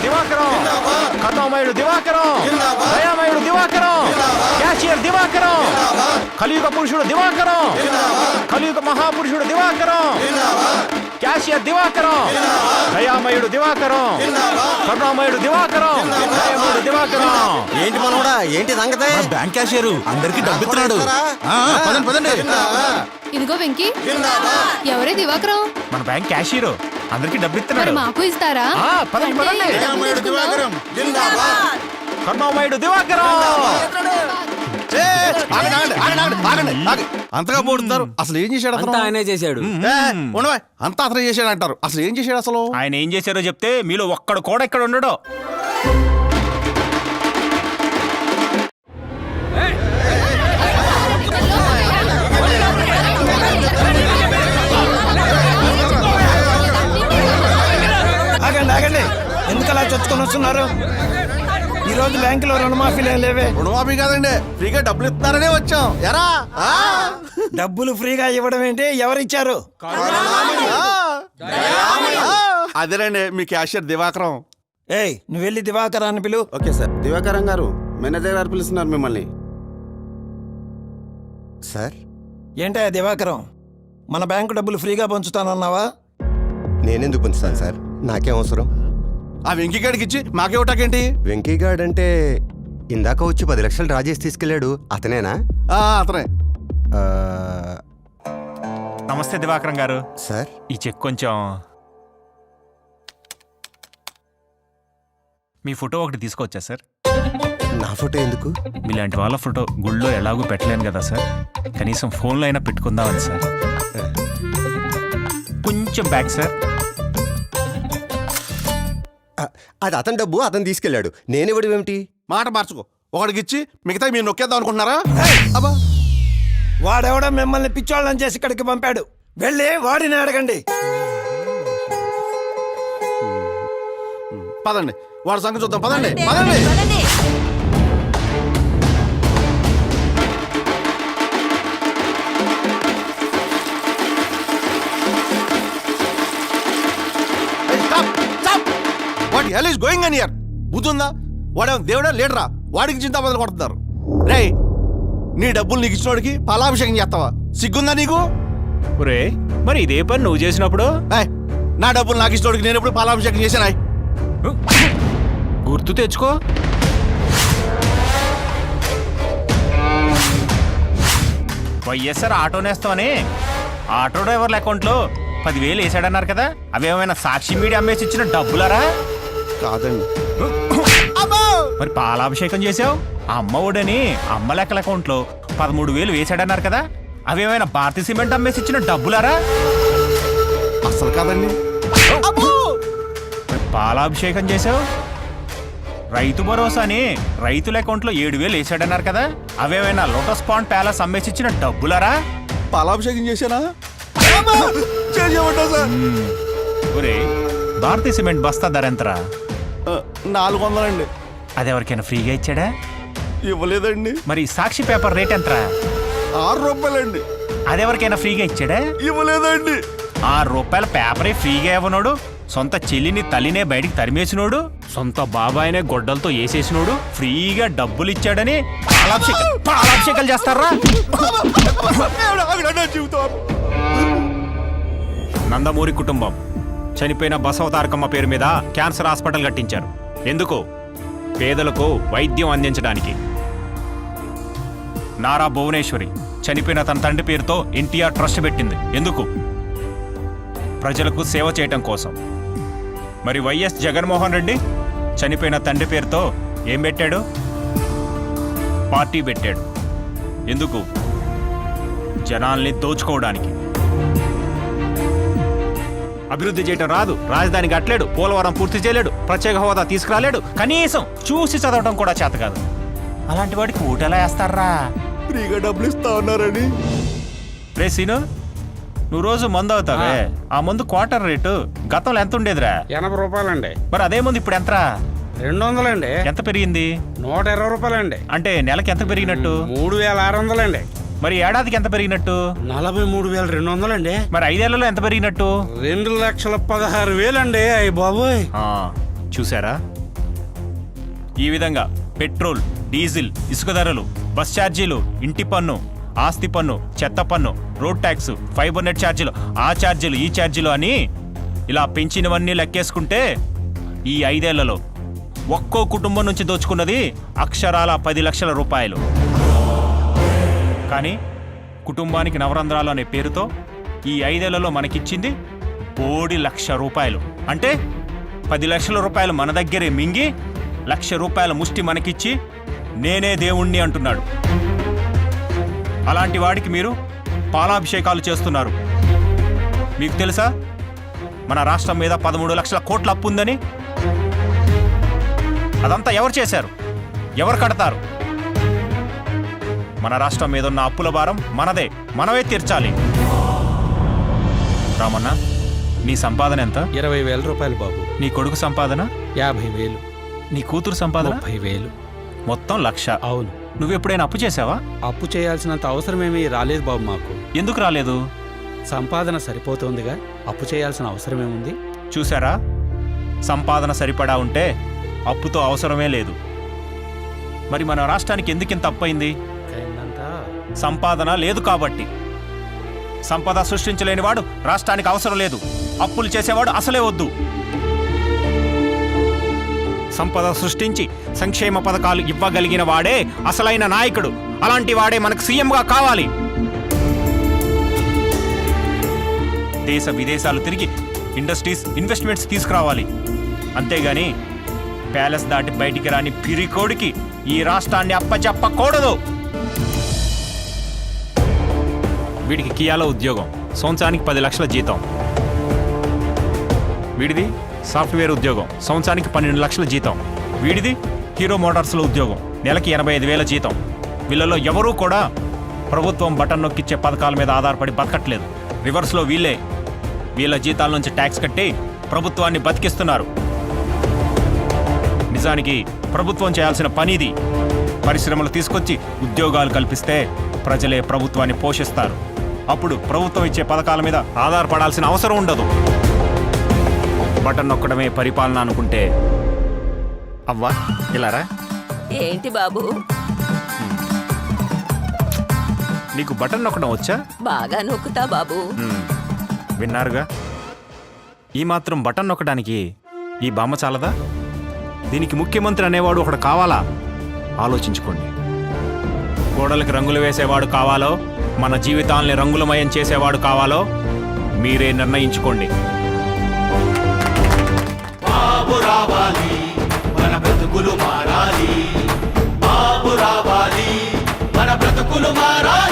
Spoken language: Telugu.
దివాకరం, కరుణామయుడు దివాకరం, దయామయుడు దివాకరం, క్యాషియర్ దివాకరం, కలియుగ పురుషుడు దివాకరం, కలియుగ మహాపురుషుడు దివాకరం, క్యాషియర్ దివాకరం, దయామయుడు దివాకరం, కరుణామయుడు దివాకరం, దయామయుడు దివాకరం. ఏంటి మనోడా, ఏంటి సంగతి? బ్యాంక్ క్యాషియర్ అందరికి డబ్బిస్తున్నాడు. పదండి పదండి. ఇదిగో వెంకీ, ఎవరే దివాకరం? మన బ్యాంక్ క్యాషియర్ అందరికి డబ్బు మరి ఇస్తున్నాడు. మాకు ఇస్తారా? పదండి పదండి. డబ్బులు తీసుకుందాం. కరుణామయుడు దివాకరం. అంతగా పోడుతున్నారు. అసలు ఏం చేశాడు అతను? ఆయనే చేశాడు. ఉండవా, అంతా అతను చేశాడు అంటారు. అసలు ఏం చేశాడు అసలు? ఆయన ఏం చేశారో చెప్తే మీలో ఒక్కడు కూడా ఇక్కడ ఉండడు. ఆగండి ఆగండి, ఎందుకు అలా చొచ్చుకొని వస్తున్నారు? ఈ రోజు బ్యాంకులో రుణమాఫీలే లేవే. రుణమాఫీ కాదండి, ఫ్రీగా డబ్బులు ఇస్తున్నారనే వచ్చాం. ఎరా డబ్బులు ఫ్రీగా ఇవ్వడం ఏంటి? ఎవరిచ్చారు? అదేనండి మీ క్యాషియర్ దివాకరం. ఏయ్, నువ్వు వెళ్ళి దివాకరాన్ని పిలు. Okay sir. దివాకరం గారు, మేనేజర్ గారు పిలుస్తున్నారు మిమ్మల్ని. సార్, ఏంటయ్యా దివాకరం, మన బ్యాంకు డబ్బులు ఫ్రీగా పంచుతానన్నావా? నేనెందుకు పంచుతాను సార్? నాకేం అవసరం? ఆ వెంకీగాడికి ఇచ్చి మాకే ఒకటాకేంటి? వెంకీగాడ్ అంటే ఇందాక వచ్చి 10 లక్షలు డ్రా చేసి తీసుకెళ్ళాడు, అతనేనా? అతనే. ఆ, నమస్తే దివాకరం గారు. సార్, ఈ చెక్ కొంచెం. మీ ఫోటో ఒకటి తీసుకొచ్చా సార్. నా ఫోటో ఎందుకు? మీలాంటి వాళ్ళ ఫోటో గుళ్ళో ఎలాగూ పెట్టలేను కదా సార్, కనీసం ఫోన్లో అయినా పెట్టుకుందామని సార్. కొంచెం బ్యాక్ సార్. అది అతని డబ్బు, అతను తీసుకెళ్ళాడు. నేనివ్వడం ఏమిటి? మాట మార్చుకో. ఒకడికి ఇచ్చి మిగతా మీరు నొక్కేద్దాం అనుకుంటున్నారా? అబ్బా, వాడెవడో మిమ్మల్ని పిచ్చోళ్ళని చేసి ఇక్కడికి పంపాడు. వెళ్ళి వాడిని అడగండి. పదండి, వాడి సంగతి చూద్దాం. పదండి పదండి. What hell is going on here? బుద్ధుందా? వాడేమో దేవుడా లీడరా? వాడికి చింత బదులు కొడుతున్నారు. రే, నీ డబ్బులు నీకు ఇచ్చినోడికి పాలాభిషేకం చేస్తావా? సిగ్గుందా నీకు? ఒరే, మరి ఇదే పని నువ్వు చేసినప్పుడు? నా డబ్బులు నాకు ఇచ్చినోడికి నేను ఎప్పుడు పాలాభిషేకం చేశానా? గుర్తు తెచ్చుకో. వైఎస్ఆర్ ఆటో నేస్తామని ఆటో డ్రైవర్ల అకౌంట్లో 10,000 వేసాడన్నారు కదా, అవేమైనా సాక్షి మీడియా అమ్మేసి ఇచ్చిన డబ్బులరా? కాదండి. మరి పాలాభిషేకం చేసావు ఆ అమ్మ ఒడని అమ్మ లెక్కల అకౌంట్లో 13,000 వేసాడన్నారు కదా, అవేమైనా భారతీయ సిమెంట్ అమ్మేసి ఇచ్చిన డబ్బులరా? అసలు కాదండి. మరి పాలాభిషేకం చేసావు రైతు భరోసాని రైతుల అకౌంట్లో 7,000 వేసాడన్నారు కదా, అవేమైనా లోటస్ పాండ్ ప్యాలెస్ అమ్మేసి ఇచ్చిన డబ్బులరా? పాలాభిషేకం చేశానా? సార్, ఒరే, భారతీయ సిమెంట్ బస్తా ధర ఎంతరా? 400 అండి. అది ఎవరికైనా ఫ్రీగా ఇచ్చాడా? ఇవ్వలేదండి. మరి సాక్షి పేపర్ రేట్ ఎంతరా? 6 రూపాయలండి. అది ఎవరికైనా ఫ్రీగా ఇచ్చాడా? ఇవ్వలేదండి. 6 రూపాయల పేపరే ఫ్రీగా ఇవ్వనోడు, సొంత చెల్లిని తల్లినే బయటికి తరిమేసినోడు, సొంత బాబాయినే గొడ్డలతో వేసేసినోడు ఫ్రీగా డబ్బులు ఇచ్చాడని పాలాభిషేకాలు చేస్తారా? నందమూరి కుటుంబం చనిపోయిన బసవతారకమ్మ పేరు మీద క్యాన్సర్ హాస్పిటల్ కట్టించారు. ఎందుకు? పేదలకు వైద్యం అందించడానికి. నారా భువనేశ్వరి చనిపోయిన తన తండ్రి పేరుతో ఎన్టీఆర్ ట్రస్ట్ పెట్టింది. ఎందుకు? ప్రజలకు సేవ చేయటం కోసం. మరి వైఎస్ జగన్మోహన్ రెడ్డి చనిపోయిన తండ్రి పేరుతో ఏం పెట్టాడు? పార్టీ పెట్టాడు. ఎందుకు? జనాల్ని దోచుకోవడానికి. అభివృద్ధి చేయటం రాదు, రాజధాని కట్టలేడు, పోలవరం పూర్తి చేయలేడు, ప్రత్యేక హోదా తీసుకురాలేడు, కనీసం చూసి చదవటం కూడా చేత కాదు. అలాంటి వాడికి ఓటెలా వేస్తారా? ఫ్రీగా డబ్బులు ఇస్తా ఉన్నారని. రే సీను, నువ్వు రోజు మందు అవుతావే, ఆ మందు క్వార్టర్ రేటు గతంలో ఎంత ఉండేదిరా? 80 రూపాయలండి. మరి అదే మందు ఇప్పుడు ఎంతరా? 200 అండి. ఎంత పెరిగింది? 120 రూపాయలండి. అంటే నెలకి ఎంత పెరిగినట్టు? 3,600 అండి. మరి ఏడాదికి ఎంత పెరిగినట్టు? 43,200 అండి. మరి 5 ఏళ్లలో ఎంత పెరిగినట్టు? 2,16,000 అండి. అయ్య బాబోయ్. చూసారా, ఈ విధంగా పెట్రోల్, డీజిల్, ఇసుక ధరలు, బస్ ఛార్జీలు, ఇంటి పన్ను, ఆస్తి పన్ను, చెత్త పన్ను, రోడ్ ట్యాక్స్, ఫైబర్ నెట్ ఛార్జీలు, ఆ ఛార్జీలు, ఈ ఛార్జీలు అని ఇలా పెంచినవన్నీ లెక్కేసుకుంటే ఈ 5 ఏళ్లలో ఒక్కో కుటుంబం నుంచి దోచుకున్నది అక్షరాల 10 లక్షల రూపాయలు. కానీ కుటుంబానికి నవరంధ్రాలు అనే పేరుతో ఈ 5 ఏళ్లలో మనకిచ్చింది 1 లక్ష రూపాయలు. అంటే 10 లక్షల రూపాయలు మన దగ్గరే మింగి 1 లక్ష రూపాయల ముష్టి మనకిచ్చి నేనే దేవుణ్ణి అంటున్నాడు. అలాంటి వాడికి మీరు పాలాభిషేకాలు చేస్తున్నారు. మీకు తెలుసా మన రాష్ట్రం మీద 13 లక్షల కోట్ల అప్పు ఉందని? అదంతా ఎవరు చేశారు? ఎవరు కడతారు? మన రాష్ట్రం మీద ఉన్న అప్పుల భారం మనదే, మనమే తీర్చాలి. రామన్న, నీ సంపాదన ఎంత? 20,000 రూపాయలు బాబు. నీ కొడుకు సంపాదన? 50,000. నీ కూతురు సంపాదన? 30,000. మొత్తం 1 లక్ష. అవును. నువ్వెప్పుడైనా అప్పు చేసావా? అప్పు చేయాల్సినంత అవసరమేమీ రాలేదు బాబు మాకు. ఎందుకు రాలేదు? సంపాదన సరిపోతుందిగా, అప్పు చేయాల్సిన అవసరమేముంది? చూసారా, సంపాదన సరిపడా ఉంటే అప్పుతో అవసరమే లేదు. మరి మన రాష్ట్రానికి ఎందుకింత అప్పయింది? అయిందంతా సంపాదన లేదు కాబట్టి. సంపద సృష్టించలేని వాడు రాష్ట్రానికి అవసరం లేదు. అప్పులు చేసేవాడు అసలే వద్దు. సంపద సృష్టించి సంక్షేమ పథకాలు ఇవ్వగలిగిన వాడే అసలైన నాయకుడు. అలాంటి వాడే మనకు సీఎంగా కావాలి. దేశ విదేశాలు తిరిగి ఇండస్ట్రీస్, ఇన్వెస్ట్మెంట్స్ తీసుకురావాలి. అంతేగాని ప్యాలెస్ దాటి బయటికి రాని పిరికోడికి ఈ రాష్ట్రాన్ని అప్పచెప్పకూడదు. వీడికి కియాలో ఉద్యోగం, సంవత్సరానికి 10 లక్షల జీతం. వీడిది సాఫ్ట్వేర్ ఉద్యోగం, సంవత్సరానికి 12 లక్షల జీతం. వీడిది హీరో మోటార్స్లో ఉద్యోగం, నెలకి 85,000 జీతం. వీళ్ళలో ఎవరూ కూడా ప్రభుత్వం బటన్ నొక్కిచ్చే పథకాల మీద ఆధారపడి బతకట్లేదు. రివర్స్లో వీళ్ళ జీతాల నుంచి ట్యాక్స్ కట్టి ప్రభుత్వాన్ని బతికిస్తున్నారు. నిజానికి ప్రభుత్వం చేయాల్సిన పనిది. పరిశ్రమలు తీసుకొచ్చి ఉద్యోగాలు కల్పిస్తే ప్రజలే ప్రభుత్వాన్ని పోషిస్తారు. అప్పుడు ప్రభుత్వం ఇచ్చే పథకాల మీద ఆధారపడాల్సిన అవసరం ఉండదు. బటన్ నొక్కడమే పరిపాలన అనుకుంటే అవ్వా, ఇలారా. ఏంటి బాబు? నీకు బటన్ నొక్కడం వచ్చా? బాగా నొక్కుతా బాబు. విన్నారుగా, ఈ మాత్రం బటన్ నొక్కడానికి ఈ బామ్మ చాలదా? దీనికి ముఖ్యమంత్రి అనేవాడు ఒకడు కావాలా? ఆలోచించుకోండి. గోడలకి రంగులు వేసేవాడు కావాలో, మన జీవితాల్ని రంగులమయం చేసేవాడు కావాలో మీరే నిర్ణయించుకోండి. బాబు రావాలి, మన బ్రతుకులు మారాలి. బాబు రావాలి, మన బ్రతుకులు మారాలి.